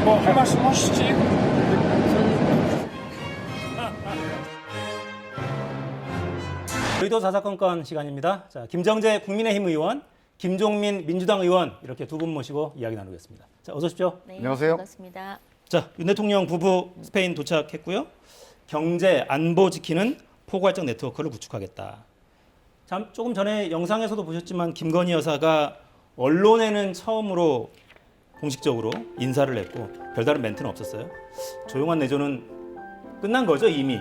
뭐 할 말씀 하시지? 여의도 사사건건 시간입니다. 자, 김정재 국민의힘 의원, 김종민 민주당 의원 이렇게 두 분 모시고 이야기 나누겠습니다. 자, 어서 오십시오. 네, 안녕하세요. 반갑습니다. 자, 윤 대통령 부부 스페인 도착했고요. 경제 안보 지키는 포괄적 네트워크를 구축하겠다. 참 조금 전에 영상에서도 보셨지만 김건희 여사가 언론에는 처음으로 공식적으로 인사를 했고 별다른 멘트는 없었어요. 조용한 내조는 끝난 거죠 이미.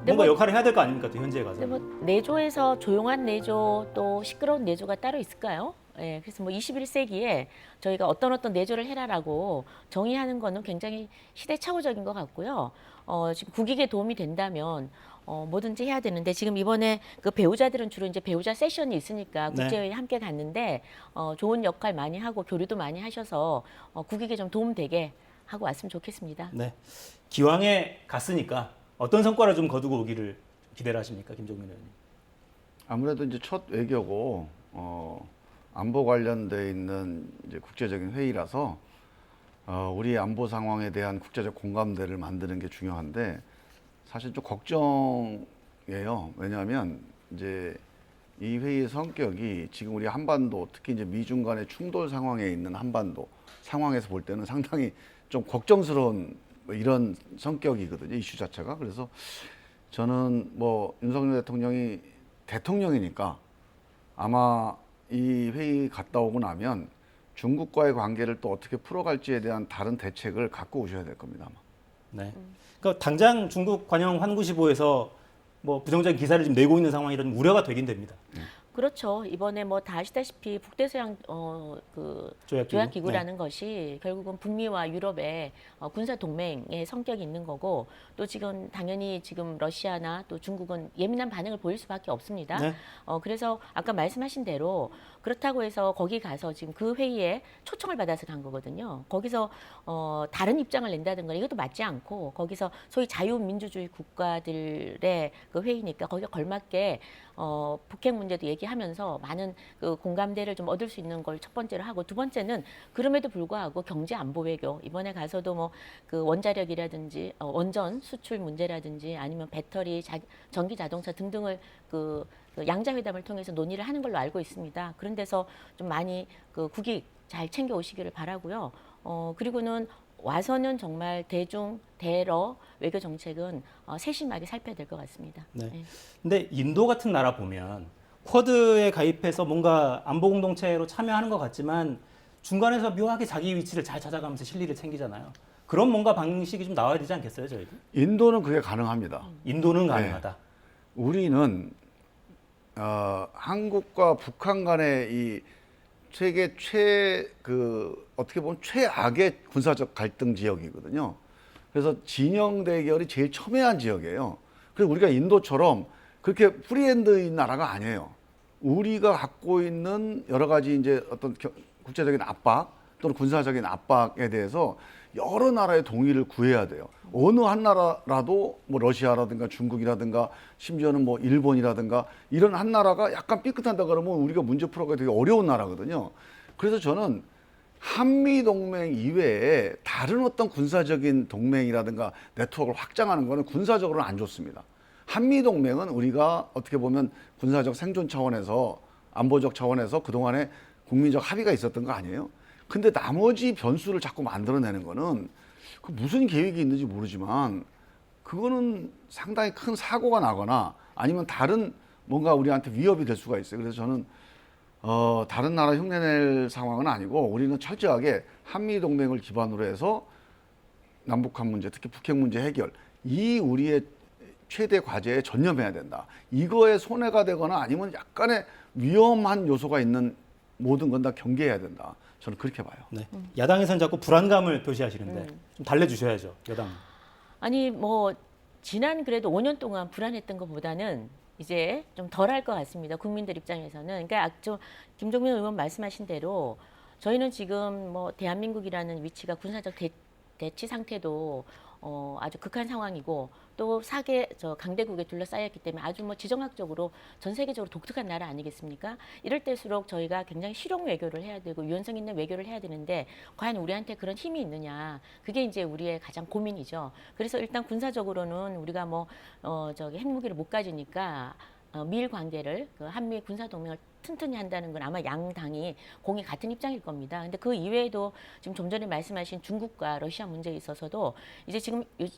뭔가 역할을 해야 될 거 아닙니까 또 현지에 가서. 근데 뭐 내조에서 조용한 내조 또 시끄러운 내조가 따로 있을까요? 예, 그래서 뭐 21세기에 저희가 어떤 내조를 해라라고 정의하는 거는 굉장히 시대착오적인 것 같고요. 지금 국익에 도움이 된다면 뭐든지 해야 되는데 지금 이번에 그 배우자들은 주로 이제 배우자 세션이 있으니까 국제회의 함께 갔는데 좋은 역할 많이 하고 교류도 많이 하셔서 국익에 좀 도움되게 하고 왔으면 좋겠습니다. 네. 기왕에 갔으니까 어떤 성과를 좀 거두고 오기를 기대를 하십니까, 김종민 의원님? 아무래도 이제 첫 외교고 안보 관련돼 있는 이제 국제적인 회의라서 우리 안보 상황에 대한 국제적 공감대를 만드는 게 중요한데 사실 좀 걱정이에요. 왜냐하면 이제 이 회의의 성격이 지금 우리 한반도 특히 이제 미중 간의 충돌 상황에 있는 한반도 상황에서 볼 때는 상당히 좀 걱정스러운 뭐 이런 성격이거든요. 이슈 자체가. 그래서 저는 뭐 윤석열 대통령이 대통령이니까 아마 이 회의 갔다 오고 나면 중국과의 관계를 또 어떻게 풀어갈지에 대한 다른 대책을 갖고 오셔야 될 겁니다. 아마. 네. 그러니까 당장 중국 관영 환구시보에서 뭐 부정적인 기사를 지금 내고 있는 상황이라는 우려가 되긴 됩니다. 그렇죠. 이번에 뭐 다 아시다시피 북대서양 그 조약기구. 조약기구라는 것이 결국은 북미와 유럽의 군사 동맹의 성격이 있는 거고 또 지금 당연히 지금 러시아나 또 중국은 예민한 반응을 보일 수밖에 없습니다. 네. 그래서 아까 말씀하신 대로 그렇다고 해서 거기 가서 지금 그 회의에 초청을 받아서 간 거거든요. 거기서 다른 입장을 낸다든가 이것도 맞지 않고 거기서 소위 자유민주주의 국가들의 그 회의니까 거기에 걸맞게 북핵 문제도 얘기하면서 많은 그 공감대를 좀 얻을 수 있는 걸 첫 번째로 하고 두 번째는 그럼에도 불구하고 경제 안보 외교 이번에 가서도 뭐 그 원자력이라든지 원전 수출 문제라든지 아니면 배터리 전기 자동차 등등을 그 양자회담을 통해서 논의를 하는 걸로 알고 있습니다. 그런 데서 좀 많이 그 국익 잘 챙겨 오시기를 바라고요. 그리고는 와서는 정말 대중 대러 외교 정책은 세심하게 살펴야 될 것 같습니다. 네. 네. 근데 인도 같은 나라 보면 쿼드에 가입해서 뭔가 안보 공동체로 참여하는 것 같지만 중간에서 묘하게 자기 위치를 잘 찾아가면서 실리를 챙기잖아요. 그런 뭔가 방식이 좀 나와야 되지 않겠어요, 저희도? 인도는 그게 가능합니다. 인도는 가능하다. 우리는 한국과 북한 간의 이 세계 어떻게 보면 최악의 군사적 갈등 지역이거든요. 그래서 진영 대결이 제일 첨예한 지역이에요. 그래서 우리가 인도처럼 그렇게 프리핸드인 나라가 아니에요. 우리가 갖고 있는 여러 가지 이제 어떤 국제적인 압박 또는 군사적인 압박에 대해서 여러 나라의 동의를 구해야 돼요. 어느 한 나라라도 뭐 러시아라든가 중국이라든가 심지어는 뭐 일본이라든가 이런 한 나라가 약간 삐끗한다 그러면 우리가 문제 풀어가기 되게 어려운 나라거든요. 그래서 저는 한미 동맹 이외에 다른 어떤 군사적인 동맹이라든가 네트워크를 확장하는 거는 군사적으로는 안 좋습니다. 한미 동맹은 우리가 어떻게 보면 군사적 생존 차원에서 안보적 차원에서 그동안에 국민적 합의가 있었던 거 아니에요? 근데 나머지 변수를 자꾸 만들어내는 거는 그 무슨 계획이 있는지 모르지만 그거는 상당히 큰 사고가 나거나 아니면 다른 뭔가 우리한테 위협이 될 수가 있어요. 그래서 저는 다른 나라 흉내낼 상황은 아니고 우리는 철저하게 한미 동맹을 기반으로 해서 남북한 문제, 특히 북핵 문제 해결 이 우리의 최대 과제에 전념해야 된다. 이거에 손해가 되거나 아니면 약간의 위험한 요소가 있는 모든 건 다 경계해야 된다. 저는 그렇게 봐요. 네. 야당에서는 자꾸 불안감을 표시하시는데 좀 달래주셔야죠, 여당. 아니 뭐 지난 그래도 5년 동안 불안했던 것보다는 이제 좀 덜할 것 같습니다. 국민들 입장에서는. 그러니까 좀 김종민 의원 말씀하신 대로 저희는 지금 뭐 대한민국이라는 위치가 군사적 대치 상태도 아주 극한 상황이고 또 강대국에 둘러싸였기 때문에 아주 뭐 지정학적으로 전 세계적으로 독특한 나라 아니겠습니까? 이럴 때일수록 저희가 굉장히 실용 외교를 해야 되고 유연성 있는 외교를 해야 되는데 과연 우리한테 그런 힘이 있느냐? 그게 이제 우리의 가장 고민이죠. 그래서 일단 군사적으로는 우리가 핵무기를 못 가지니까 미일 관계를 그 한미 군사 동맹을 튼튼히 한다는 건 아마 양 당이 공이 같은 입장일 겁니다. 근데 그 이외에도 지금 좀 전에 말씀하신 중국과 러시아 문제에 있어서도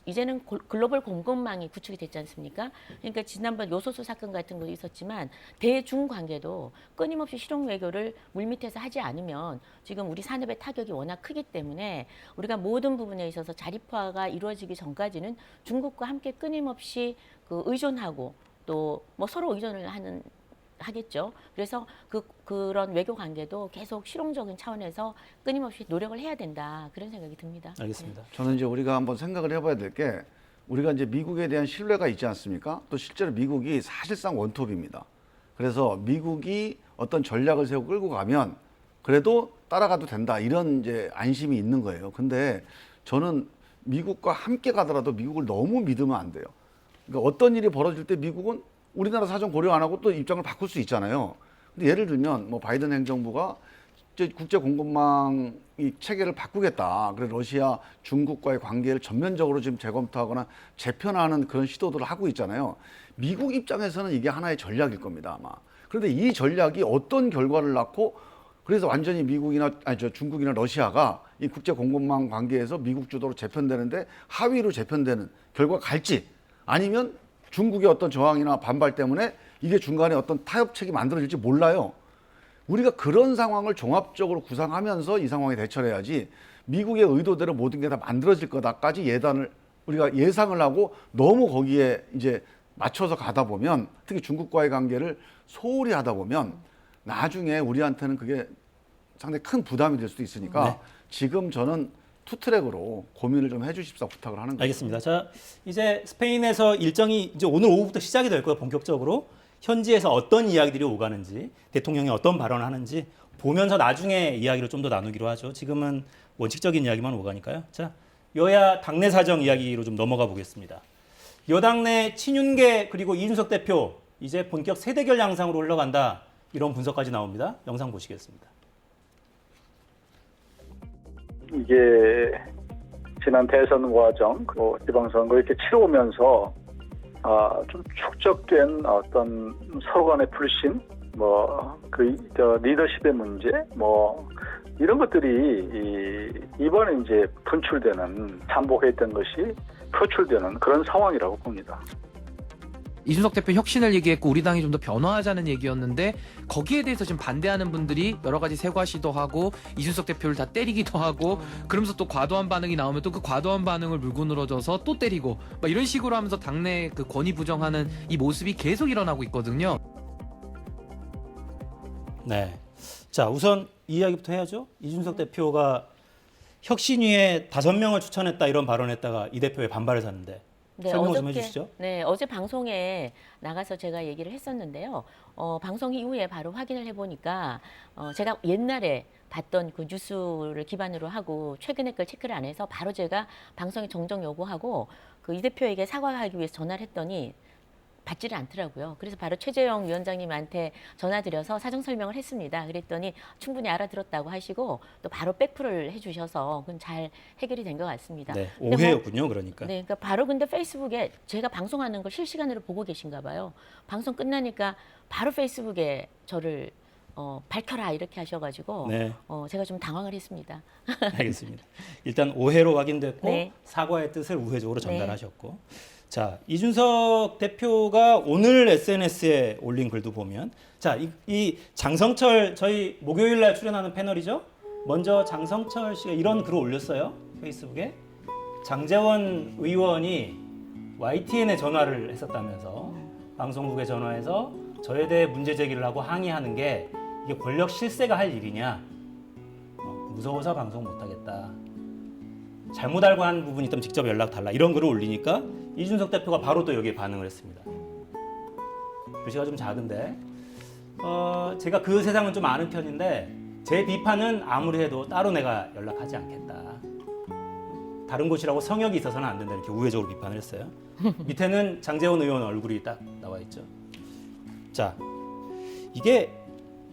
이제는 글로벌 공급망이 구축이 됐지 않습니까? 그러니까 지난번 요소수 사건 같은 거 있었지만 대중 관계도 끊임없이 실용 외교를 물밑에서 하지 않으면 지금 우리 산업의 타격이 워낙 크기 때문에 우리가 모든 부분에 있어서 자립화가 이루어지기 전까지는 중국과 함께 끊임없이 그 의존하고 또 뭐 서로 의존을 하겠죠. 그래서 그런 외교 관계도 계속 실용적인 차원에서 끊임없이 노력을 해야 된다. 그런 생각이 듭니다. 알겠습니다. 저는 이제 우리가 한번 생각을 해봐야 될 게 우리가 이제 미국에 대한 신뢰가 있지 않습니까? 또 실제로 미국이 사실상 원톱입니다. 그래서 미국이 어떤 전략을 세우고 끌고 가면 그래도 따라가도 된다 이런 이제 안심이 있는 거예요. 근데 저는 미국과 함께 가더라도 미국을 너무 믿으면 안 돼요. 그러니까 어떤 일이 벌어질 때 미국은 우리나라 사정 고려 안 하고 또 입장을 바꿀 수 있잖아요. 근데 예를 들면 뭐 바이든 행정부가 이제 국제 공급망 이 체계를 바꾸겠다. 그래서 러시아, 중국과의 관계를 전면적으로 지금 재검토하거나 재편하는 그런 시도들을 하고 있잖아요. 미국 입장에서는 이게 하나의 전략일 겁니다, 아마. 그런데 이 전략이 어떤 결과를 낳고 그래서 완전히 중국이나 러시아가 이 국제 공급망 관계에서 미국 주도로 재편되는데 하위로 재편되는 결과가 갈지 아니면 중국의 어떤 저항이나 반발 때문에 이게 중간에 어떤 타협책이 만들어질지 몰라요. 우리가 그런 상황을 종합적으로 구상하면서 이 상황에 대처를 해야지 미국의 의도대로 모든 게 다 만들어질 거다까지 우리가 예상을 하고 너무 거기에 이제 맞춰서 가다 보면 특히 중국과의 관계를 소홀히 하다 보면 나중에 우리한테는 그게 상당히 큰 부담이 될 수도 있으니까 네. 지금 저는 투트랙으로 고민을 좀 해주십사 부탁을 하는 거예요. 알겠습니다. 자, 이제 스페인에서 일정이 이제 오늘 오후부터 시작이 될 거예요. 본격적으로 현지에서 어떤 이야기들이 오가는지, 대통령이 어떤 발언을 하는지 보면서 나중에 이야기를 좀 더 나누기로 하죠. 지금은 원칙적인 이야기만 오가니까요. 자, 여야 당내 사정 이야기로 좀 넘어가 보겠습니다. 여당 내 친윤계 그리고 이준석 대표 이제 본격 세대결 양상으로 흘러간다. 이런 분석까지 나옵니다. 영상 보시겠습니다. 이게 지난 대선 과정, 지방선거 이렇게 치러오면서 좀 축적된 어떤 서로 간의 불신, 리더십의 문제, 이런 것들이 이번에 이제 분출되는, 잠복했던 것이 표출되는 그런 상황이라고 봅니다. 이준석 대표 혁신을 얘기했고 우리 당이 좀 더 변화하자는 얘기였는데 거기에 대해서 지금 반대하는 분들이 여러 가지 세과 시도하고 이준석 대표를 다 때리기도 하고 그러면서 또 과도한 반응이 나오면 또 그 과도한 반응을 물고 늘어져서 또 때리고 막 이런 식으로 하면서 당내 그 권위 부정하는 이 모습이 계속 일어나고 있거든요. 네. 자, 우선 이 이야기부터 해야죠. 이준석 대표가 혁신위에 5명을 추천했다 이런 발언했다가 이 대표의 반발을 샀는데 네, 설명 좀 해주시죠. 네, 어제 방송에 나가서 제가 얘기를 했었는데요. 방송 이후에 바로 확인을 해보니까 제가 옛날에 봤던 그 뉴스를 기반으로 하고 최근에 걸 체크를 안 해서 바로 제가 방송에 정정 요구하고 그 이 대표에게 사과하기 위해서 전화를 했더니 받지를 않더라고요. 그래서 바로 최재형 위원장님한테 전화드려서 사정 설명을 했습니다. 그랬더니 충분히 알아들었다고 하시고 또 바로 백프를 해주셔서 그건 잘 해결이 된 것 같습니다. 네, 근데 오해였군요. 그러니까. 네, 그러니까 바로 근데 페이스북에 제가 방송하는 걸 실시간으로 보고 계신가 봐요. 방송 끝나니까 바로 페이스북에 저를 밝혀라 이렇게 하셔가지고 네. 제가 좀 당황을 했습니다. 알겠습니다. 일단 오해로 확인됐고 네. 사과의 뜻을 우회적으로 전달하셨고 자, 이준석 대표가 오늘 SNS에 올린 글도 보면 자, 이 장성철 저희 목요일 날 출연하는 패널이죠. 먼저 장성철 씨가 이런 글을 올렸어요. 페이스북에. 장제원 의원이 YTN에 전화를 했었다면서 방송국에 전화해서 저에 대해 문제 제기를 하고 항의하는 게 이게 권력 실세가 할 일이냐. 무서워서 방송 못하겠다. 잘못 알고 한 부분이 있다면 직접 연락 달라. 이런 글을 올리니까 이준석 대표가 바로 또 여기에 반응을 했습니다. 글씨가 좀 작은데 제가 그 세상은 좀 아는 편인데 제 비판은 아무리 해도 따로 내가 연락하지 않겠다. 다른 곳이라고 성역이 있어서는 안 된다 이렇게 우회적으로 비판을 했어요. 밑에는 장제원 의원 얼굴이 딱 나와 있죠. 자, 이게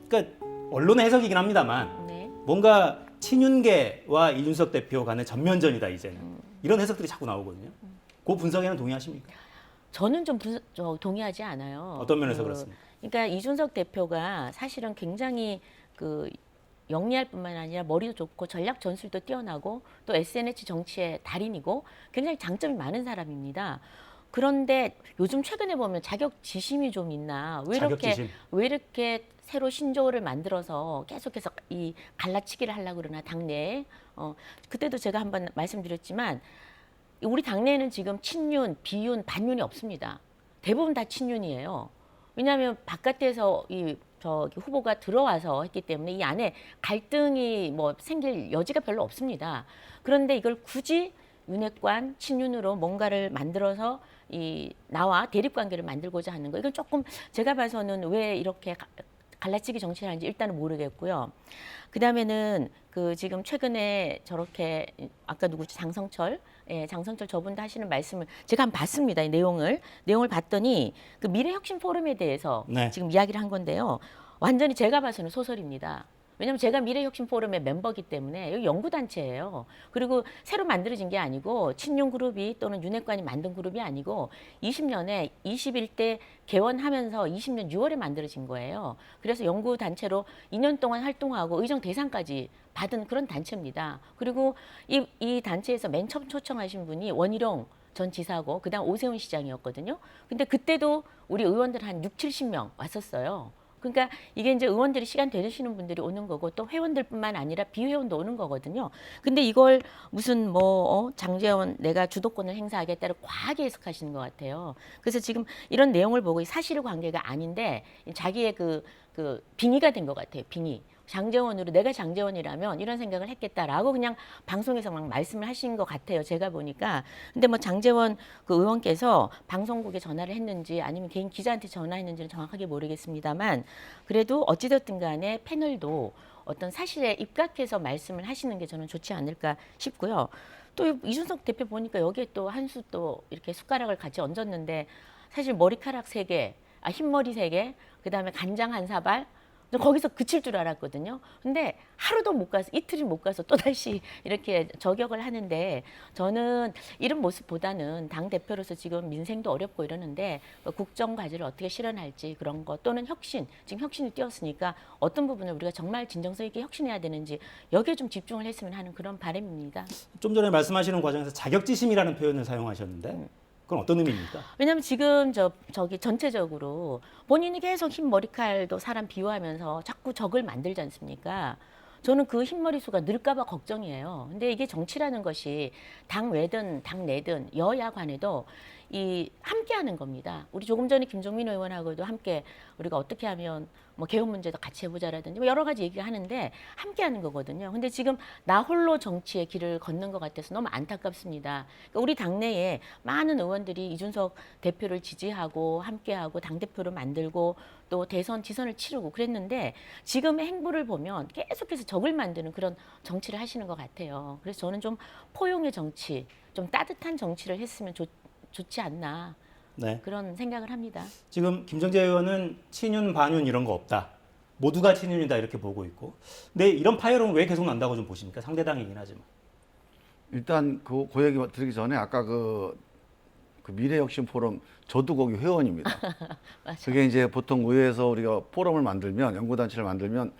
그러니까 언론의 해석이긴 합니다만 네. 뭔가 친윤계와 이준석 대표 간의 전면전이다 이제는 이런 해석들이 자꾸 나오거든요. 그 분석에는 동의하십니까? 저는 좀 동의하지 않아요. 어떤 면에서 그렇습니까? 그러니까 이준석 대표가 사실은 굉장히 그 영리할 뿐만 아니라 머리도 좋고 전략 전술도 뛰어나고 또 SNS 정치의 달인이고 굉장히 장점이 많은 사람입니다. 그런데 요즘 최근에 보면 자격지심이 좀 있나? 자격지심. 왜 이렇게 새로 신조어를 만들어서 계속해서 이 갈라치기를 하려고 그러나 당내에 그때도 제가 한번 말씀드렸지만 우리 당내에는 지금 친윤, 비윤, 반윤이 없습니다. 대부분 다 친윤이에요. 왜냐하면 바깥에서 저기 후보가 들어와서 했기 때문에 이 안에 갈등이 뭐 생길 여지가 별로 없습니다. 그런데 이걸 굳이 윤핵관 친윤으로 뭔가를 만들어서 나와 대립 관계를 만들고자 하는 거 이건 조금 제가 봐서는 왜 이렇게 갈라치기 정치를 하는지 일단은 모르겠고요. 그다음에는 그 지금 최근에 저렇게 아까 누구지 장성철 저분도 하시는 말씀을 제가 한번 봤습니다. 이 내용을 봤더니 그 미래혁신 포럼에 대해서 네. 지금 이야기를 한 건데요. 완전히 제가 봐서는 소설입니다. 왜냐하면 제가 미래혁신 포럼의 멤버이기 때문에 여기 연구단체예요. 그리고 새로 만들어진 게 아니고 친윤 그룹이 또는 윤핵관이 만든 그룹이 아니고 20년에 21대 개원하면서 20년 6월에 만들어진 거예요. 그래서 연구단체로 2년 동안 활동하고 의정 대상까지 받은 그런 단체입니다. 그리고 이 단체에서 맨 처음 초청하신 분이 원희룡 전 지사고 그다음 오세훈 시장이었거든요. 근데 그때도 우리 의원들 한 6, 70명 왔었어요. 그러니까 이게 이제 의원들이 시간 되시는 분들이 오는 거고 또 회원들뿐만 아니라 비회원도 오는 거거든요. 근데 이걸 무슨 장제원 내가 주도권을 행사하겠다를 과하게 해석하시는 것 같아요. 그래서 지금 이런 내용을 보고 사실관계가 아닌데 자기의 그 빙의가 된 것 같아요. 빙의. 장제원으로 내가 장제원이라면 이런 생각을 했겠다라고 그냥 방송에서 막 말씀을 하신 것 같아요. 제가 보니까. 근데 뭐 장제원 그 의원께서 방송국에 전화를 했는지 아니면 개인 기자한테 전화했는지는 정확하게 모르겠습니다만 그래도 어찌됐든 간에 패널도 어떤 사실에 입각해서 말씀을 하시는 게 저는 좋지 않을까 싶고요. 또 이준석 대표 보니까 여기에 또 한 수 또 이렇게 숟가락을 같이 얹었는데 사실 머리카락 3개, 흰머리 3개, 그다음에 간장 1사발 거기서 그칠 줄 알았거든요. 근데 하루도 못 가서 이틀이 못 가서 또다시 이렇게 저격을 하는데 저는 이런 모습보다는 당 대표로서 지금 민생도 어렵고 이러는데 국정 과제를 어떻게 실현할지 그런 것 또는 혁신 지금 혁신이 뛰었으니까 어떤 부분을 우리가 정말 진정성 있게 혁신해야 되는지 여기에 좀 집중을 했으면 하는 그런 바람입니다. 좀 전에 말씀하시는 과정에서 자격지심이라는 표현을 사용하셨는데 그건 어떤 의미입니까? 왜냐하면 지금 저기 전체적으로 본인이 계속 흰 머리칼도 사람 비유하면서 자꾸 적을 만들지 않습니까? 저는 그 흰머리 수가 늘까봐 걱정이에요. 근데 이게 정치라는 것이 당 외든 당 내든 여야 간에도 함께하는 겁니다. 우리 조금 전에 김종민 의원하고도 함께 우리가 어떻게 하면 뭐 개헌 문제도 같이 해보자라든지 뭐 여러 가지 얘기를 하는데 함께하는 거거든요. 근데 지금 나 홀로 정치의 길을 걷는 것 같아서 너무 안타깝습니다. 그러니까 우리 당내에 많은 의원들이 이준석 대표를 지지하고 함께하고 당 대표를 만들고 또 대선 지선을 치르고 그랬는데 지금의 행보를 보면 계속해서 적을 만드는 그런 정치를 하시는 것 같아요. 그래서 저는 좀 포용의 정치, 좀 따뜻한 정치를 했으면 좋지 않나 네. 그런 생각을 합니다. 지금 김정재 의원은 친윤, 반윤 이런 거 없다. 모두가 친윤이다 이렇게 보고 있고. 근데 이런 파열음은 왜 계속 난다고 좀 보십니까? 상대당이긴 하지만. 일단 그 얘기 드리기 전에 아까 그 미래혁신 포럼 저도 거기 회원입니다. 맞아. 그게 이제 보통 의회에서 우리가 포럼을 만들면 연구단체를 만들면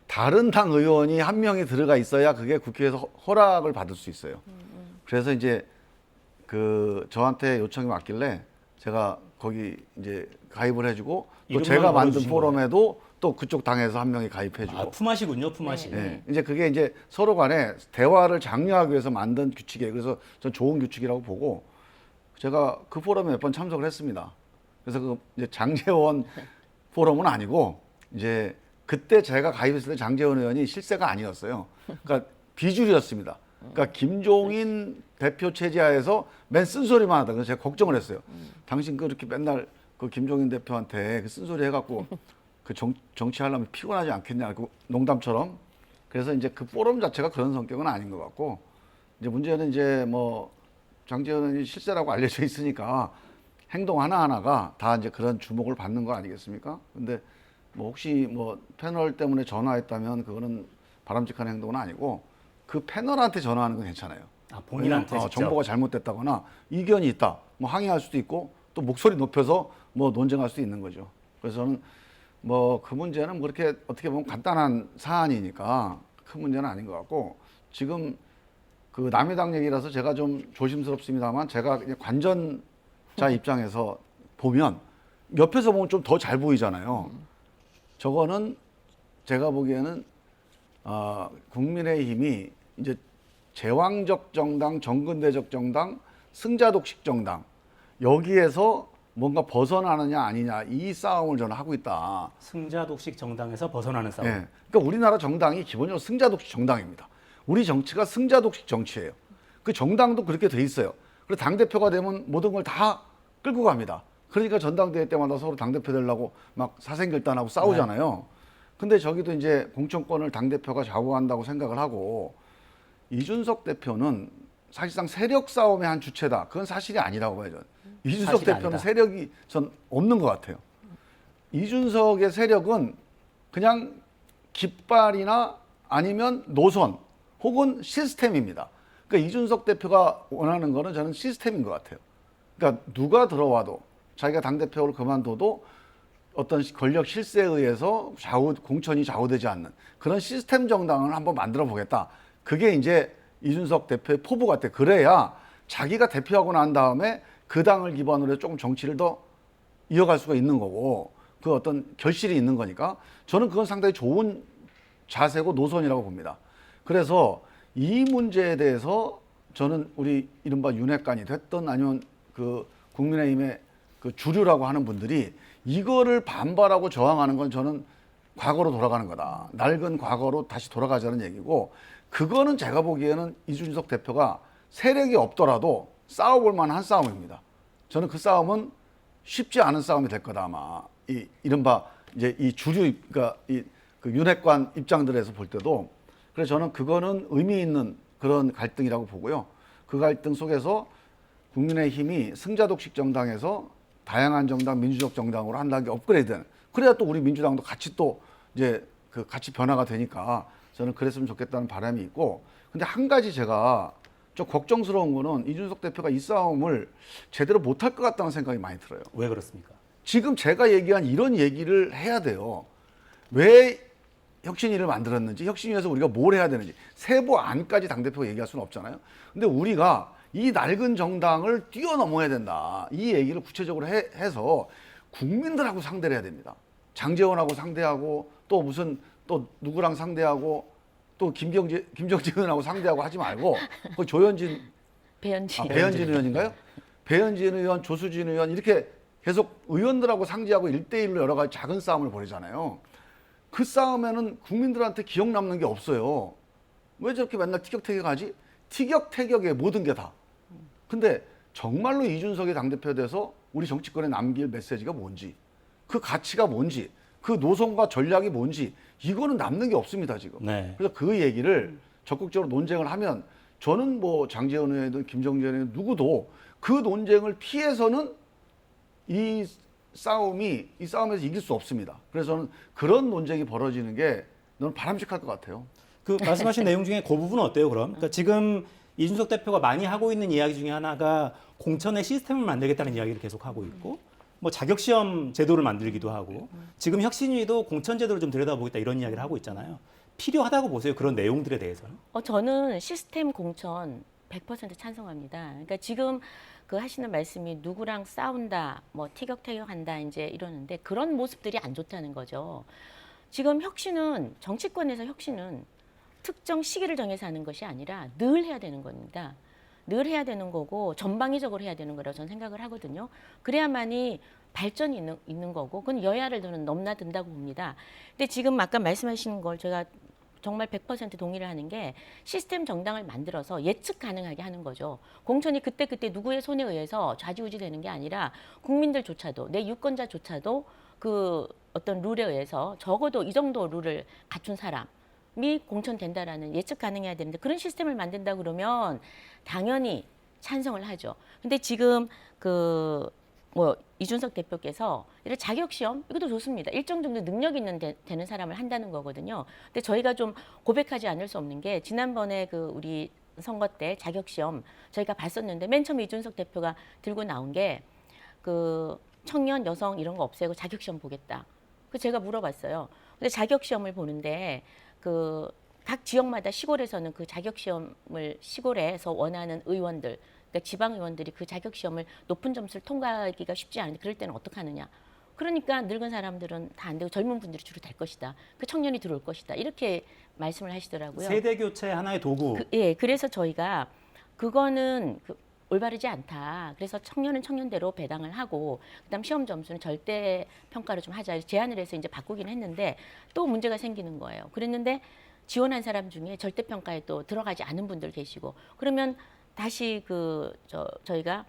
다른 당 의원이 한 명이 들어가 있어야 그게 국회에서 허락을 받을 수 있어요. 그래서 이제 저한테 요청이 왔길래 제가 거기 이제 가입을 해주고 또 이름만 제가 만든 불러주신 포럼에도 또 그쪽 당에서 한 명이 가입해주고. 아, 품앗이군요, 품앗이. 네. 이제 그게 이제 서로 간에 대화를 장려하기 위해서 만든 규칙이에요. 그래서 전 좋은 규칙이라고 보고 제가 그 포럼에 몇 번 참석을 했습니다. 그래서 이제 장제원 포럼은 아니고 이제 그때 제가 가입했을 때 장제원 의원이 실세가 아니었어요. 그러니까 비주류였습니다. 그러니까 김종인 대표 체제하에서 맨 쓴소리만 하다. 그래서 제가 걱정을 했어요. 당신 그렇게 맨날 그 김종인 대표한테 그 쓴소리 해갖고 그 정치하려면 피곤하지 않겠냐. 그 농담처럼. 그래서 이제 그 포럼 자체가 그런 성격은 아닌 것 같고 이제 문제는 이제 뭐 장제원 의원이 실세라고 알려져 있으니까 행동 하나하나가 다 이제 그런 주목을 받는 거 아니겠습니까? 근데 뭐 혹시 뭐 패널 때문에 전화했다면 그거는 바람직한 행동은 아니고 그 패널한테 전화하는 건 괜찮아요. 아, 본인한테 왜냐면, 직접. 정보가 잘못됐다거나 이견이 있다. 뭐 항의할 수도 있고 또 목소리 높여서 뭐 논쟁할 수도 있는 거죠. 그래서 저는 뭐 그 문제는 그렇게 어떻게 보면 간단한 사안이니까 큰 문제는 아닌 것 같고 지금 그 남의 당 얘기라서 제가 좀 조심스럽습니다만 제가 그냥 관전자 입장에서 보면 옆에서 보면 좀 더 잘 보이잖아요. 저거는 제가 보기에는 국민의힘이 이제 제왕적 정당, 정근대적 정당, 승자독식 정당 여기에서 뭔가 벗어나느냐 아니냐 이 싸움을 저는 하고 있다. 승자독식 정당에서 벗어나는 싸움. 예. 그러니까 우리나라 정당이 기본적으로 승자독식 정당입니다. 우리 정치가 승자독식 정치예요. 그 정당도 그렇게 돼 있어요. 그리고 당대표가 되면 모든 걸 다 끌고 갑니다. 그러니까 전당대회 때마다 서로 당대표 되려고 막 사생결단하고 싸우잖아요. 근데 저기도 이제 공천권을 당대표가 좌우한다고 생각을 하고 이준석 대표는 사실상 세력 싸움의 한 주체다. 그건 사실이 아니라고 봐요. 저는. 이준석 사실이 대표는 아니다. 세력이 전 없는 것 같아요. 이준석의 세력은 그냥 깃발이나 아니면 노선 혹은 시스템입니다. 그러니까 이준석 대표가 원하는 거는 저는 시스템인 것 같아요. 그러니까 누가 들어와도 자기가 당대표를 그만둬도 어떤 권력 실세에 의해서 공천이 좌우되지 않는 그런 시스템 정당을 한번 만들어 보겠다. 그게 이제 이준석 대표의 포부 같아요. 그래야 자기가 대표하고 난 다음에 그 당을 기반으로 해서 조금 정치를 더 이어갈 수가 있는 거고 그 어떤 결실이 있는 거니까 저는 그건 상당히 좋은 자세고 노선이라고 봅니다. 그래서 이 문제에 대해서 저는 우리 이른바 윤핵관이 됐든 아니면 그 국민의힘의 그 주류라고 하는 분들이 이거를 반발하고 저항하는 건 저는 과거로 돌아가는 거다. 낡은 과거로 다시 돌아가자는 얘기고 그거는 제가 보기에는 이준석 대표가 세력이 없더라도 싸워볼 만한 싸움입니다. 저는 그 싸움은 쉽지 않은 싸움이 될 거다 아마. 이른바 이제 이 주류 그러니까 그 윤핵관 입장들에서 볼 때도 그래서 저는 그거는 의미 있는 그런 갈등이라고 보고요. 그 갈등 속에서 국민의힘이 승자독식 정당에서 다양한 정당, 민주적 정당으로 한 단계 업그레이드는 그래야 또 우리 민주당도 같이 또 이제 그 같이 변화가 되니까 저는 그랬으면 좋겠다는 바람이 있고 근데 한 가지 제가 좀 걱정스러운 거는 이준석 대표가 이 싸움을 제대로 못할 것 같다는 생각이 많이 들어요. 왜 그렇습니까? 지금 제가 얘기한 이런 얘기를 해야 돼요. 왜 혁신위를 만들었는지, 혁신위에서 우리가 뭘 해야 되는지 세부 안까지 당대표가 얘기할 수는 없잖아요. 근데 우리가 이 낡은 정당을 뛰어넘어야 된다. 이 얘기를 구체적으로 해서 국민들하고 상대를 해야 됩니다. 장제원하고 상대하고 또 무슨 또 누구랑 상대하고 또 김정재 의원하고 상대하고 하지 말고 그 조현진 배현진. 배현진 의원인가요? 배현진 의원, 조수진 의원 이렇게 계속 의원들하고 상대하고 1대1로 여러 가지 작은 싸움을 벌이잖아요. 그 싸움에는 국민들한테 기억 남는 게 없어요. 왜 저렇게 맨날 티격태격하지? 티격태격의 모든 게 다. 근데 정말로 이준석이 당대표 돼서 우리 정치권에 남길 메시지가 뭔지 그 가치가 뭔지 그 노선과 전략이 뭔지 이거는 남는 게 없습니다 지금. 네. 그래서 그 얘기를 적극적으로 논쟁을 하면 저는 뭐 장제원 의원이든 김정재 의원이든 누구도 그 논쟁을 피해서는 이 싸움에서 이길 수 없습니다. 그래서 저는 그런 논쟁이 벌어지는 게 너무 바람직할 것 같아요. 그 말씀하신 내용 중에 그 부분은 어때요, 그럼? 그러니까 지금 이준석 대표가 많이 하고 있는 이야기 중에 하나가 공천의 시스템을 만들겠다는 이야기를 계속 하고 있고, 뭐 자격시험 제도를 만들기도 하고, 지금 혁신위도 공천 제도를 좀 들여다보겠다 이런 이야기를 하고 있잖아요. 필요하다고 보세요, 그런 내용들에 대해서는? 저는 시스템 공천 100% 찬성합니다. 그러니까 지금 그 하시는 말씀이 누구랑 싸운다, 뭐 티격태격한다 이제 이러는데 그런 모습들이 안 좋다는 거죠. 지금 혁신은 정치권에서 혁신은 특정 시기를 정해서 하는 것이 아니라 늘 해야 되는 겁니다. 늘 해야 되는 거고 전방위적으로 해야 되는 거라고 저는 생각을 하거든요. 그래야만이 발전이 있는 거고 그건 여야를 저는 넘나든다고 봅니다. 근데 지금 아까 말씀하신 걸 제가 정말 100% 동의를 하는 게 시스템 정당을 만들어서 예측 가능하게 하는 거죠. 공천이 그때그때 누구의 손에 의해서 좌지우지 되는 게 아니라 국민들조차도 내 유권자조차도 그 어떤 룰에 의해서 적어도 이 정도 룰을 갖춘 사람 공천된다라는 예측 가능해야 되는데 그런 시스템을 만든다 그러면 당연히 찬성을 하죠. 근데 지금 이준석 대표께서 이런 자격 시험 이것도 좋습니다. 일정 정도 능력 있는 되는 사람을 한다는 거거든요. 근데 저희가 좀 고백하지 않을 수 없는 게 지난번에 우리 선거 때 자격 시험 저희가 봤었는데 맨 처음에 이준석 대표가 들고 나온 게 청년 여성 이런 거 없애고 자격 시험 보겠다. 그 제가 물어봤어요. 근데 자격 시험을 보는데 각 지역마다 시골에서는 그 자격 시험을 시골에서 원하는 의원들 그러니까 지방 의원들이 그 자격 시험을 높은 점수를 통과하기가 쉽지 않은데 그럴 때는 어떻게 하느냐. 그러니까 늙은 사람들은 다 안 되고 젊은 분들이 주로 될 것이다. 그 청년이 들어올 것이다. 이렇게 말씀을 하시더라고요. 세대 교체 하나의 도구. 그래서 저희가 그거는 올바르지 않다. 그래서 청년은 청년대로 배당을 하고 그다음 시험 점수는 절대 평가를 좀 하자. 제안을 해서 이제 바꾸긴 했는데 또 문제가 생기는 거예요. 그랬는데 지원한 사람 중에 절대 평가에 또 들어가지 않은 분들 계시고 그러면 다시 저희가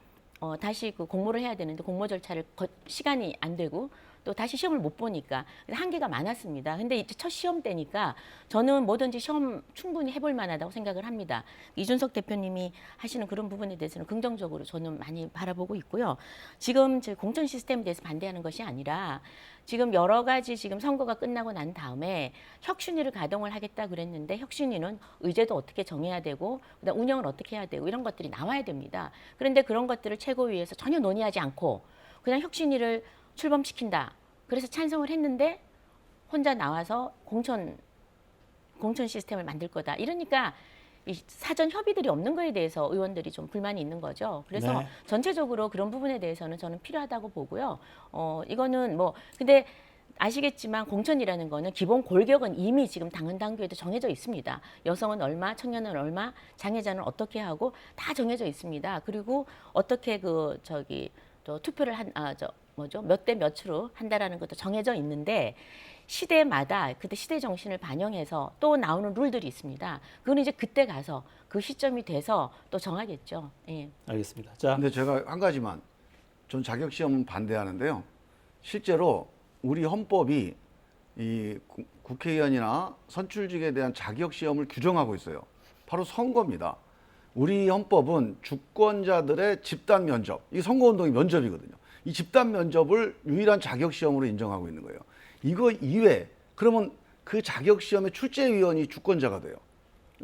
다시 공모를 해야 되는데 공모 절차를 시간이 안 되고 또 다시 시험을 못 보니까 한계가 많았습니다. 근데 이제 첫 시험 때니까 저는 뭐든지 시험 충분히 해볼 만하다고 생각을 합니다. 이준석 대표님이 하시는 그런 부분에 대해서는 긍정적으로 저는 많이 바라보고 있고요. 지금 공천 시스템에 대해서 반대하는 것이 아니라 지금 여러 가지 지금 선거가 끝나고 난 다음에 혁신위를 가동을 하겠다 그랬는데 혁신위는 의제도 어떻게 정해야 되고 그다음 운영을 어떻게 해야 되고 이런 것들이 나와야 됩니다. 그런데 그런 것들을 최고위에서 전혀 논의하지 않고 그냥 혁신위를 출범시킨다. 그래서 찬성을 했는데 혼자 나와서 공천 시스템을 만들 거다. 이러니까 이 사전 협의들이 없는 거에 대해서 의원들이 좀 불만이 있는 거죠. 그래서 네. 전체적으로 그런 부분에 대해서는 저는 필요하다고 보고요. 이거는 근데 아시겠지만 공천이라는 거는 기본 골격은 이미 지금 당헌당규에도 정해져 있습니다. 여성은 얼마, 청년은 얼마, 장애자는 어떻게 하고 다 정해져 있습니다. 그리고 어떻게 또 투표를 몇 대 몇으로 한다라는 것도 정해져 있는데 시대마다 그때 시대 정신을 반영해서 또 나오는 룰들이 있습니다. 그건 이제 그때 가서 그 시점이 돼서 또 정하겠죠. 예. 알겠습니다. 자, 근데 제가 한 가지만 전 자격 시험은 반대하는데요. 실제로 우리 헌법이 이 국회의원이나 선출직에 대한 자격 시험을 규정하고 있어요. 바로 선거입니다. 우리 헌법은 주권자들의 집단 면접, 이 선거운동이 면접이거든요. 이 집단 면접을 유일한 자격 시험으로 인정하고 있는 거예요. 이거 이외에 그러면 그 자격 시험의 출제위원이 주권자가 돼요.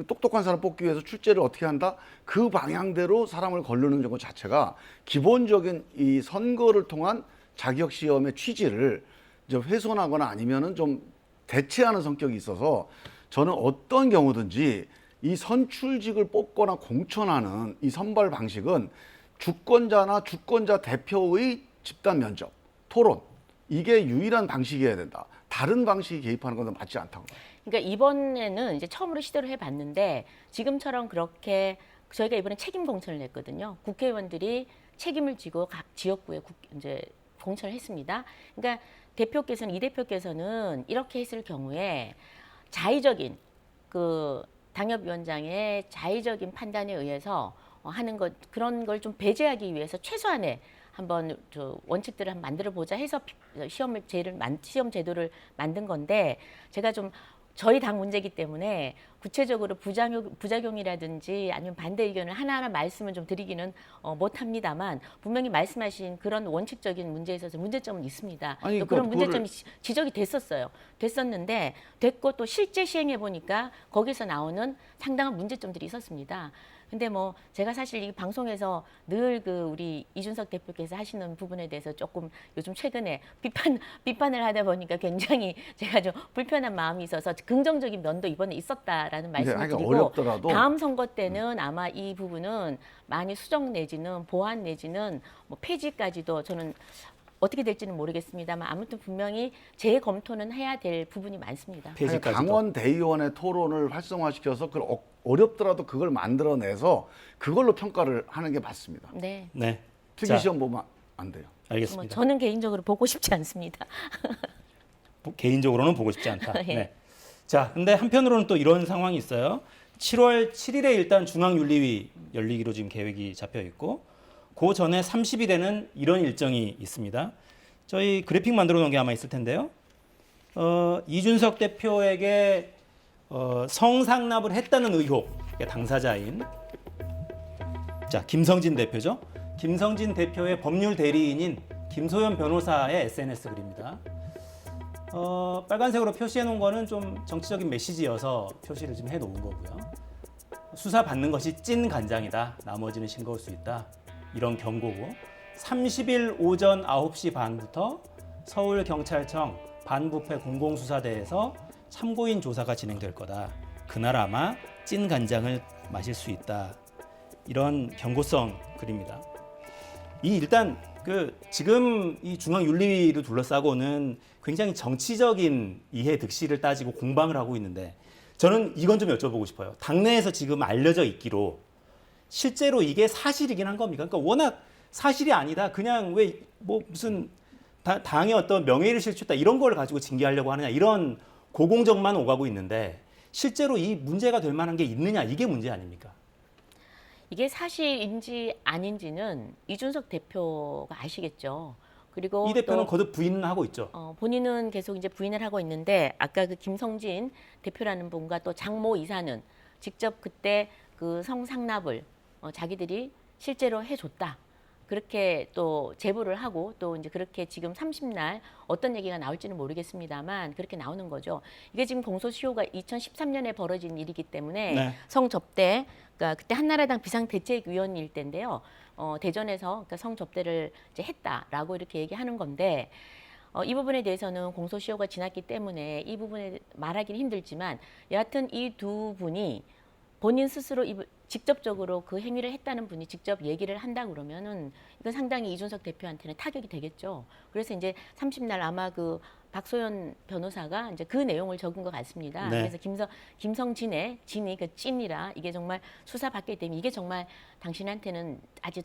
똑똑한 사람 뽑기 위해서 출제를 어떻게 한다? 그 방향대로 사람을 거르는 것 자체가 기본적인 이 선거를 통한 자격 시험의 취지를 이제 훼손하거나 아니면은 좀 대체하는 성격이 있어서 저는 어떤 경우든지 이 선출직을 뽑거나 공천하는 이 선발 방식은 주권자나 주권자 대표의 집단 면접, 토론 이게 유일한 방식이어야 된다. 다른 방식이 개입하는 건 맞지 않다고 봐요. 그러니까 이번에는 이제 처음으로 시도를 해봤는데 지금처럼 그렇게 저희가 이번에 책임 공천을 냈거든요. 국회의원들이 책임을 지고 각 지역구에 이제 공천을 했습니다. 그러니까 이 대표께서는 이렇게 했을 경우에 자의적인 당협위원장의 자의적인 판단에 의해서 하는 것 그런 걸 좀 배제하기 위해서 최소한의 한번 원칙들을 한번 만들어 보자 해서 시험 제도를 만든 건데 제가 좀 저희 당 문제이기 때문에 구체적으로 부작용이라든지 아니면 반대 의견을 하나하나 말씀을 좀 드리기는 못합니다만 분명히 말씀하신 그런 원칙적인 문제에 있어서 문제점은 있습니다. 아니, 또 그런 그거를... 문제점이 지적이 됐었는데 됐고 또 실제 시행해 보니까 거기서 나오는 상당한 문제점들이 있었습니다. 근데 제가 사실 이 방송에서 늘 우리 이준석 대표께서 하시는 부분에 대해서 조금 요즘 최근에 비판을 하다 보니까 굉장히 제가 좀 불편한 마음이 있어서 긍정적인 면도 이번에 있었다라는 말씀을 드리고 어렵더라도 다음 선거 때는 아마 이 부분은 많이 수정 내지는 보완 내지는 폐지까지도 저는 어떻게 될지는 모르겠습니다만 아무튼 분명히 재검토는 해야 될 부분이 많습니다. 폐지까지도. 당원 대의원의 토론을 활성화시켜서 그걸 어렵더라도 그걸 만들어내서 그걸로 평가를 하는 게 맞습니다. 네. 네. 특이시험 보면 안 돼요. 알겠습니다. 저는 개인적으로 보고 싶지 않습니다. 개인적으로는 보고 싶지 않다. 예. 네. 자, 근데 한편으로는 또 이런 상황이 있어요. 7월 7일에 일단 중앙윤리위 열리기로 지금 계획이 잡혀 있고 그 전에 30일에는 이런 일정이 있습니다. 저희 그래픽 만들어 놓은 게 아마 있을 텐데요. 이준석 대표에게 성상납을 했다는 의혹 당사자인 김성진 대표죠. 김성진 대표의 법률 대리인인 김소연 변호사의 SNS 글입니다. 빨간색으로 표시해 놓은 거는 좀 정치적인 메시지여서 표시를 좀 해 놓은 거고요. 수사 받는 것이 찐 간장이다. 나머지는 싱거울 수 있다. 이런 경고고 30일 오전 9시 반부터 서울경찰청 반부패 공공수사대에서 참고인 조사가 진행될 거다. 그날 아마 찐 간장을 마실 수 있다. 이런 경고성 글입니다. 일단 지금 이 중앙윤리위를 둘러싸고는 굉장히 정치적인 이해 득실을 따지고 공방을 하고 있는데 저는 이건 좀 여쭤보고 싶어요. 당내에서 지금 알려져 있기로 실제로 이게 사실이긴 한 겁니까? 그러니까 워낙 사실이 아니다. 그냥 왜 무슨 당의 어떤 명예를 실추했다 이런 걸 가지고 징계하려고 하느냐 이런 고공정만 오가고 있는데 실제로 이 문제가 될 만한 게 있느냐 이게 문제 아닙니까? 이게 사실인지 아닌지는 이준석 대표가 아시겠죠. 그리고 이 대표는 거듭 부인을 하고 있죠. 본인은 계속 이제 부인을 하고 있는데 아까 그 김성진 대표라는 분과 또 장모 이사는 직접 그때 그 성상납을 자기들이 실제로 해줬다. 그렇게 또 제보를 하고 또 이제 그렇게 지금 30날 어떤 얘기가 나올지는 모르겠습니다만 그렇게 나오는 거죠. 이게 지금 공소시효가 2013년에 벌어진 일이기 때문에 네. 성접대, 그러니까 그때 한나라당 비상대책위원일 때인데요. 대전에서 그러니까 성접대를 이제 했다라고 이렇게 얘기하는 건데 이 부분에 대해서는 공소시효가 지났기 때문에 이 부분에 말하기는 힘들지만 여하튼 이 두 분이 본인 스스로 직접적으로 그 행위를 했다는 분이 직접 얘기를 한다 그러면은 이건 상당히 이준석 대표한테는 타격이 되겠죠. 그래서 이제 30날 아마 그 박소연 변호사가 이제 그 내용을 적은 것 같습니다. 네. 그래서 김성진의 진이 그 찐이라 이게 정말 수사 받게 되면 이게 정말 당신한테는 아주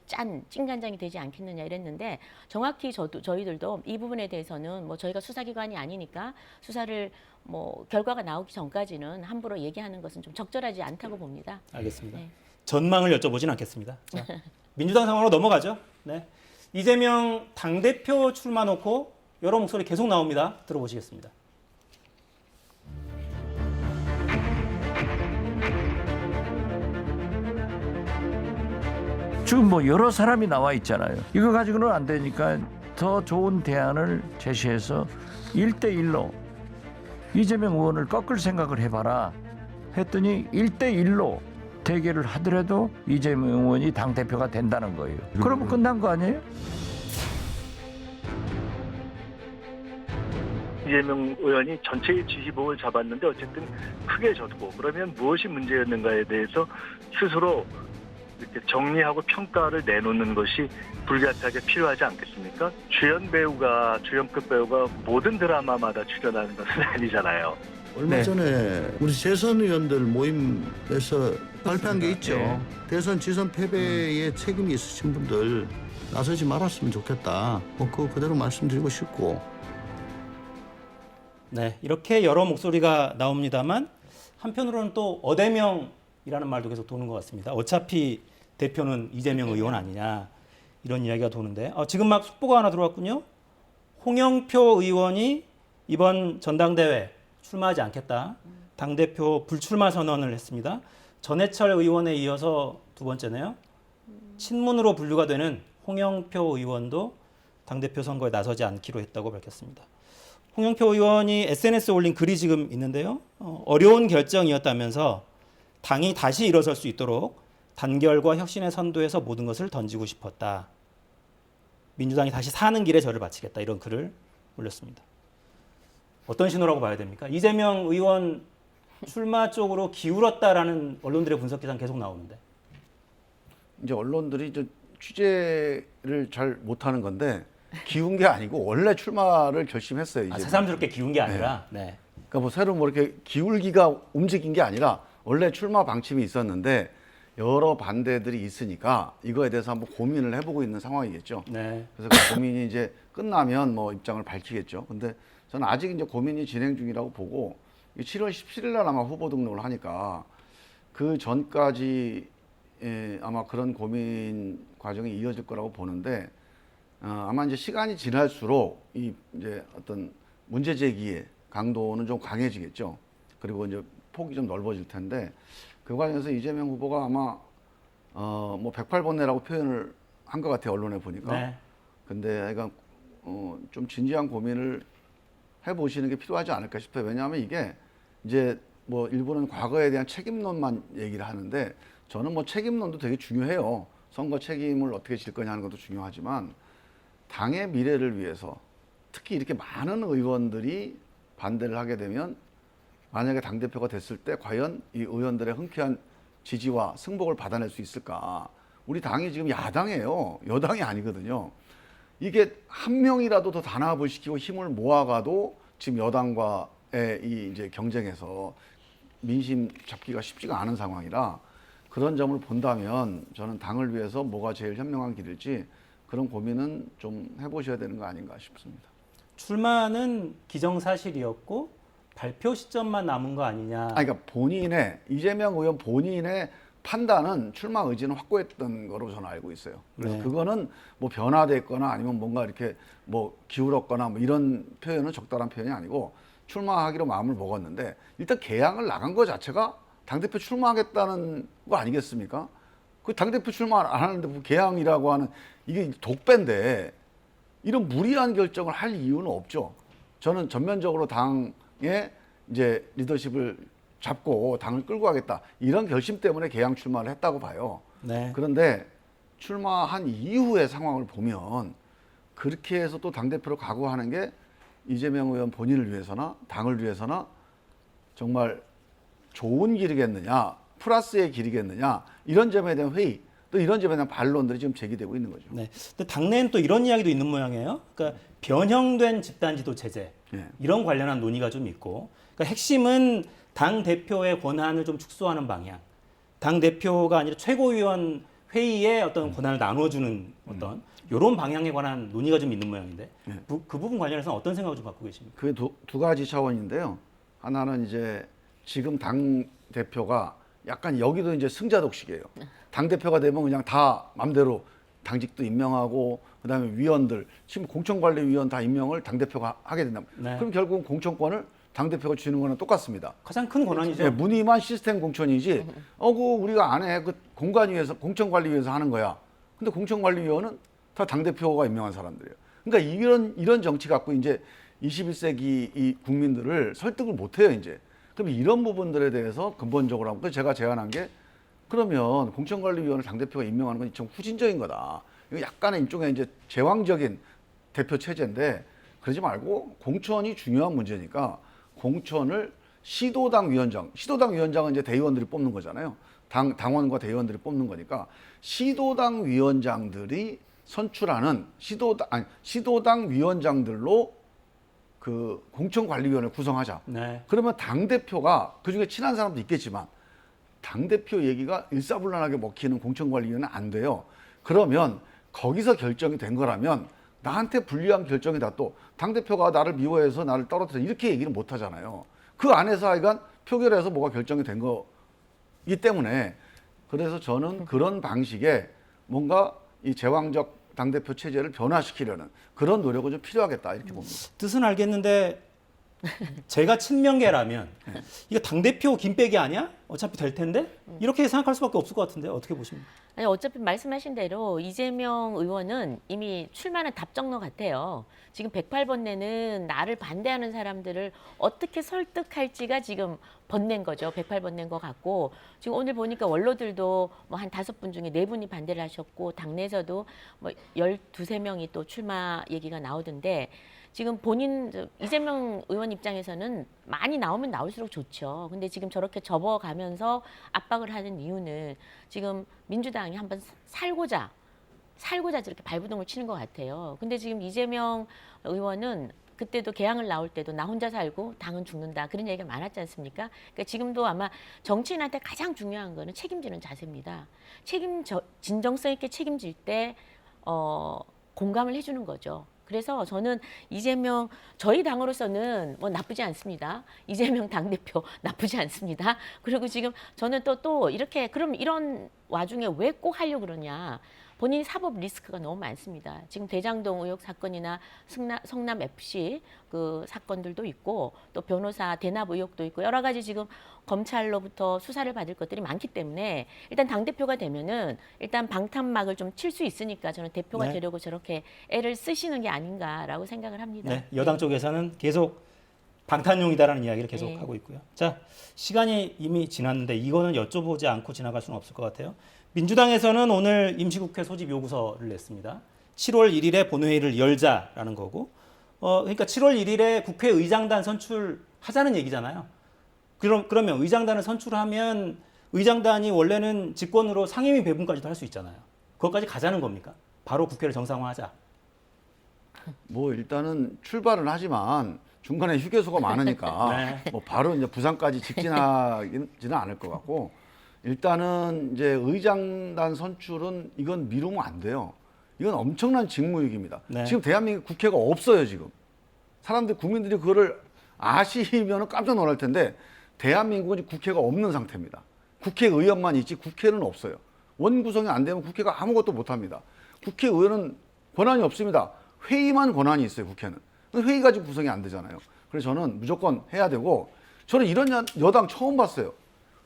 찐간장이 되지 않겠느냐 이랬는데 정확히 저희들도 이 부분에 대해서는 뭐 저희가 수사기관이 아니니까 수사를 뭐 결과가 나오기 전까지는 함부로 얘기하는 것은 좀 적절하지 않다고 봅니다. 알겠습니다. 네. 전망을 여쭤보진 않겠습니다. 자, 민주당 상황으로 넘어가죠. 네. 이재명 당대표 출마 놓고 여러 목소리 계속 나옵니다. 들어보시겠습니다. 지금 뭐 여러 사람이 나와 있잖아요. 이거 가지고는 안 되니까 더 좋은 대안을 제시해서 1대1로 이재명 의원을 꺾을 생각을 해봐라 했더니 1대1로 대결을 하더라도 이재명 의원이 당대표가 된다는 거예요. 그러면 끝난 거 아니에요? 이재명 의원이 전체의 지휘봉을 잡았는데 어쨌든 크게 졌고 그러면 무엇이 문제였는가에 대해서 스스로 이렇게 정리하고 평가를 내놓는 것이 불가피하게 필요하지 않겠습니까? 주연급 배우가 모든 드라마마다 출연하는 것은 아니잖아요. 얼마 네. 전에 우리 재선 의원들 모임에서 발표한 게 있죠. 네. 대선 지선 패배에 책임이 있으신 분들 나서지 말았으면 좋겠다. 그거 그대로 말씀드리고 싶고. 네, 이렇게 여러 목소리가 나옵니다만 한편으로는 또 어대명이라는 말도 계속 도는 것 같습니다. 어차피 대표는 이재명 의원 아니냐 이런 이야기가 도는데 지금 막 속보가 하나 들어왔군요. 홍영표 의원이 이번 전당대회 출마하지 않겠다. 당대표 불출마 선언을 했습니다. 전해철 의원에 이어서 두 번째네요. 친문으로 분류가 되는 홍영표 의원도 당대표 선거에 나서지 않기로 했다고 밝혔습니다. 홍영표 의원이 SNS에 올린 글이 지금 있는데요. 어려운 결정이었다면서 당이 다시 일어설 수 있도록 단결과 혁신의 선도에서 모든 것을 던지고 싶었다. 민주당이 다시 사는 길에 저를 바치겠다. 이런 글을 올렸습니다. 어떤 신호라고 봐야 됩니까? 이재명 의원 출마 쪽으로 기울었다라는 언론들의 분석 기사는 계속 나오는데. 이제 언론들이 취재를 잘 못하는 건데 기운 게 아니고 원래 출마를 결심했어요. 이제. 새삼스럽게 기운 게 아니라. 네. 그러니까 뭐 새로 뭐 이렇게 기울기가 움직인 게 아니라 원래 출마 방침이 있었는데 여러 반대들이 있으니까 이거에 대해서 한번 고민을 해보고 있는 상황이겠죠. 네. 그래서 그 고민이 이제 끝나면 뭐 입장을 밝히겠죠. 근데 저는 아직 이제 고민이 진행 중이라고 보고 7월 17일 날 아마 후보 등록을 하니까 그 전까지 아마 그런 고민 과정이 이어질 거라고 보는데 아마 이제 시간이 지날수록 이 이제 어떤 문제 제기의 강도는 좀 강해지겠죠. 그리고 이제 폭이 좀 넓어질 텐데 그 과정에서 이재명 후보가 아마 뭐 108번뇌라고 표현을 한 것 같아요. 언론에 보니까. 네. 근데 그러니까 좀 진지한 고민을 해보시는 게 필요하지 않을까 싶어요. 왜냐하면 이게 이제 뭐 일부는 과거에 대한 책임론만 얘기를 하는데 저는 뭐 책임론도 되게 중요해요. 선거 책임을 어떻게 질 거냐 하는 것도 중요하지만 당의 미래를 위해서 특히 이렇게 많은 의원들이 반대를 하게 되면 만약에 당대표가 됐을 때 과연 이 의원들의 흔쾌한 지지와 승복을 받아낼 수 있을까. 우리 당이 지금 야당이에요. 여당이 아니거든요. 이게 한 명이라도 더 단합을 시키고 힘을 모아가도 지금 여당과의 이 이제 경쟁에서 민심 잡기가 쉽지가 않은 상황이라 그런 점을 본다면 저는 당을 위해서 뭐가 제일 현명한 길일지 그런 고민은 좀 해보셔야 되는 거 아닌가 싶습니다. 출마는 기정사실이었고 발표 시점만 남은 거 아니냐. 그러니까 본인의 이재명 의원 본인의 판단은 출마 의지는 확고했던 거로 저는 알고 있어요. 그래서 네. 그거는 뭐 변화됐거나 아니면 뭔가 이렇게 뭐 기울었거나 뭐 이런 표현은 적절한 표현이 아니고 출마하기로 마음을 먹었는데 일단 개항을 나간 거 자체가 당대표 출마하겠다는 거 아니겠습니까? 그 당대표 출마 안 하는데 뭐 개항이라고 하는 이게 독배인데 이런 무리한 결정을 할 이유는 없죠. 저는 전면적으로 당의 이제 리더십을 잡고 당을 끌고 가겠다 이런 결심 때문에 개항 출마를 했다고 봐요. 네. 그런데 출마한 이후의 상황을 보면 그렇게 해서 또 당대표로 각오하는 게 이재명 의원 본인을 위해서나 당을 위해서나 정말 좋은 길이겠느냐 플러스의 길이겠느냐 이런 점에 대한 회의 또 이런 점에 대한 반론들이 지금 제기되고 있는 거죠. 네. 근데 당내엔 또 이런 이야기도 있는 모양이에요. 그러니까 변형된 집단지도 체제 예. 이런 관련한 논의가 좀 있고, 그러니까 핵심은 당 대표의 권한을 좀 축소하는 방향. 당 대표가 아니라 최고위원 회의에 어떤 권한을 나눠주는 어떤 이런 방향에 관한 논의가 좀 있는 모양인데 그 부분 관련해서 어떤 생각을 좀 갖고 계십니까? 그게 두 가지 차원인데요. 하나는 이제 지금 당 대표가 약간 여기도 이제 승자 독식이에요. 당 대표가 되면 그냥 다 맘대로 당직도 임명하고 그다음에 위원들 지금 공천관리위원 다 임명을 당 대표가 하게 된다. 네. 그럼 결국은 공천권을 당 대표가 주는 거는 똑같습니다. 가장 큰 권한이죠. 네, 무늬만 시스템 공천이지. 그 우리가 안 해. 그 공관위에서 공천관리위에서 하는 거야. 근데 공천관리위원은 다 당 대표가 임명한 사람들이에요. 그러니까 이런 정치 갖고 이제 21세기 이 국민들을 설득을 못 해요, 이제. 그럼 이런 부분들에 대해서 근본적으로 하고 제가 제안한 게 그러면 공천관리위원을 당대표가 임명하는 건 좀 후진적인 거다. 이거 약간의 일종의 이제 제왕적인 대표 체제인데 그러지 말고 공천이 중요한 문제니까 공천을 시도당 위원장은 이제 대의원들이 뽑는 거잖아요. 당원과 대의원들이 뽑는 거니까 시도당 위원장들이 선출하는 시도당 위원장들로 그 공천관리위원회를 구성하자. 네. 그러면 당대표가 그중에 친한 사람도 있겠지만 당대표 얘기가 일사불란하게 먹히는 공천관리위원회는 안 돼요. 그러면 거기서 결정이 된 거라면 나한테 불리한 결정이다 또 당대표가 나를 미워해서 나를 떨어뜨려 이렇게 얘기를 못 하잖아요. 그 안에서 하여간 표결해서 뭐가 결정이 된 거이기 때문에 그래서 저는 그런 방식의 뭔가 이 제왕적 당대표 체제를 변화시키려는 그런 노력은 좀 필요하겠다 이렇게 봅니다. 뜻은 알겠는데 제가 친명계라면 이거 당대표 김빼기 아니야? 어차피 될 텐데? 이렇게 생각할 수밖에 없을 것 같은데 어떻게 보십니까? 아니 어차피 말씀하신 대로 이재명 의원은 이미 출마는 답정너 같아요. 지금 108번뇌는 나를 반대하는 사람들을 어떻게 설득할지가 지금 번낸 거죠. 108번뇌인 것 같고 지금 오늘 보니까 원로들도 뭐 한 5분 중에 4분이 반대를 하셨고 당내에서도 뭐 12~13명이 또 출마 얘기가 나오던데 지금 본인 이재명 의원 입장에서는 많이 나오면 나올수록 좋죠. 근데 지금 저렇게 접어가면서 압박을 하는 이유는 지금 민주당이 한번 살고자 저렇게 발부동을 치는 것 같아요. 근데 지금 이재명 의원은 그때도 개항을 나올 때도 나 혼자 살고 당은 죽는다 그런 얘기가 많았지 않습니까? 그러니까 지금도 아마 정치인한테 가장 중요한 거는 책임지는 자세입니다. 진정성 있게 책임질 때 공감을 해주는 거죠. 그래서 저는 이재명 저희 당으로서는 뭐 나쁘지 않습니다. 이재명 당대표 나쁘지 않습니다. 그리고 지금 저는 또 이렇게 그럼 이런 와중에 왜 꼭 하려고 그러냐. 본인이 사법 리스크가 너무 많습니다. 지금 대장동 의혹 사건이나 성남 FC 그 사건들도 있고 또 변호사 대납 의혹도 있고 여러 가지 지금 검찰로부터 수사를 받을 것들이 많기 때문에 일단 당대표가 되면은 일단 방탄막을 좀 칠 수 있으니까 저는 대표가 네. 되려고 저렇게 애를 쓰시는 게 아닌가라고 생각을 합니다. 네, 여당 쪽에서는 계속 방탄용이다라는 이야기를 계속 네. 하고 있고요. 자, 시간이 이미 지났는데 이거는 여쭤보지 않고 지나갈 수는 없을 것 같아요. 민주당에서는 오늘 임시국회 소집 요구서를 냈습니다. 7월 1일에 본회의를 열자라는 거고, 그러니까 7월 1일에 국회의장단 선출하자는 얘기잖아요. 그러면 의장단을 선출하면 의장단이 원래는 직권으로 상임위 배분까지도 할 수 있잖아요. 그것까지 가자는 겁니까? 바로 국회를 정상화하자. 뭐 일단은 출발은 하지만 중간에 휴게소가 많으니까 네. 뭐 바로 이제 부산까지 직진하지는 않을 것 같고 일단은 이제 의장단 선출은 이건 미루면 안 돼요. 이건 엄청난 직무유기입니다. 네. 지금 대한민국 국회가 없어요 지금. 사람들 국민들이 그거를 아시면 깜짝 놀랄 텐데 대한민국은 국회가 없는 상태입니다. 국회의원만 있지 국회는 없어요. 원구성이 안 되면 국회가 아무것도 못합니다. 국회의원은 권한이 없습니다. 회의만 권한이 있어요 국회는. 회의 가지고 구성이 안 되잖아요. 그래서 저는 무조건 해야 되고 저는 이런 여당 처음 봤어요.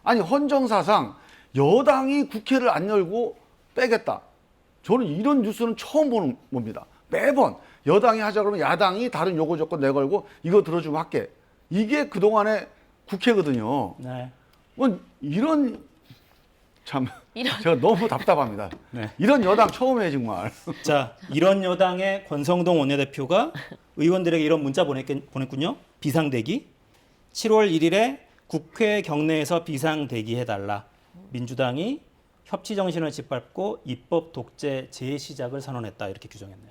아니 헌정사상 여당이 국회를 안 열고 빼겠다. 저는 이런 뉴스는 처음 보는 겁니다. 매번 여당이 하자 그러면 야당이 다른 요구 조건 내걸고 이거 들어주면 할게. 이게 그동안의 국회거든요. 네. 뭐 이런 참 이런- 제가 너무 답답합니다. 네. 이런 여당 처음에 정말. 자, 이런 여당의 권성동 원내대표가 의원들에게 이런 문자 보냈군요. 비상대기. 7월 1일에 국회 경내에서 비상대기해달라. 민주당이 협치 정신을 짓밟고 입법 독재 재시작을 선언했다. 이렇게 규정했네요.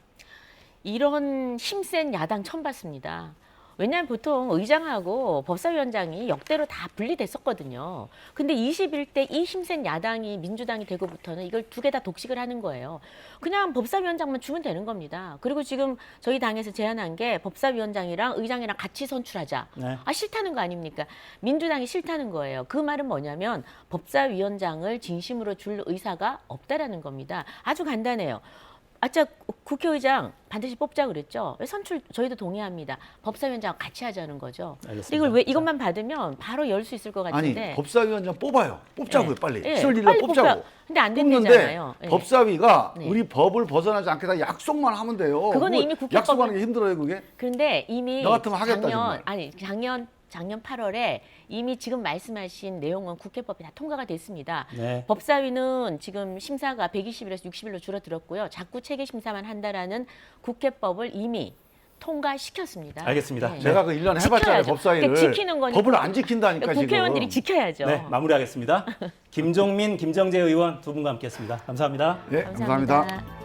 이런 힘센 야당 처음 봤습니다. 왜냐하면 보통 의장하고 법사위원장이 역대로 다 분리됐었거든요. 근데 21대 이 힘센 야당이 민주당이 되고부터는 이걸 두 개 다 독식을 하는 거예요. 그냥 법사위원장만 주면 되는 겁니다. 그리고 지금 저희 당에서 제안한 게 법사위원장이랑 의장이랑 같이 선출하자. 네. 아 싫다는 거 아닙니까? 민주당이 싫다는 거예요. 그 말은 뭐냐면 법사위원장을 진심으로 줄 의사가 없다라는 겁니다. 아주 간단해요. 아짜 국회의장 반드시 뽑자 그랬죠. 선출 저희도 동의합니다. 법사위원장 같이 하자는 거죠. 알겠습니다. 이걸 왜 이것만 받으면 바로 열 수 있을 것 같은데. 아니 법사위원장 뽑아요. 뽑자고요 네. 빨리. 네, 7월 1일에 빨리 뽑자고. 뽑자. 근데 안 뽑는데 된다잖아요. 네. 법사위가 네. 우리 법을 벗어나지 않게 약속만 하면 돼요. 그거는 뭐 이미 국회법을- 약속하는 게 힘들어요 그게. 그런데 이미 너 같으면 하겠다, 정말. 작년 8월에 이미 지금 말씀하신 내용은 국회법에 다 통과가 됐습니다. 네. 법사위는 지금 심사가 120일에서 60일로 줄어들었고요. 자꾸 체계 심사만 한다라는 국회법을 이미 통과시켰습니다. 알겠습니다. 네. 제가 그 1년 해봤잖아요 지켜야죠. 법사위를. 그러니까 지키는 거니까. 법을 안 지킨다니까 국회의원들이 지금. 지켜야죠. 네, 마무리하겠습니다. 김종민, 김정재 의원 두 분과 함께했습니다. 감사합니다. 네, 감사합니다.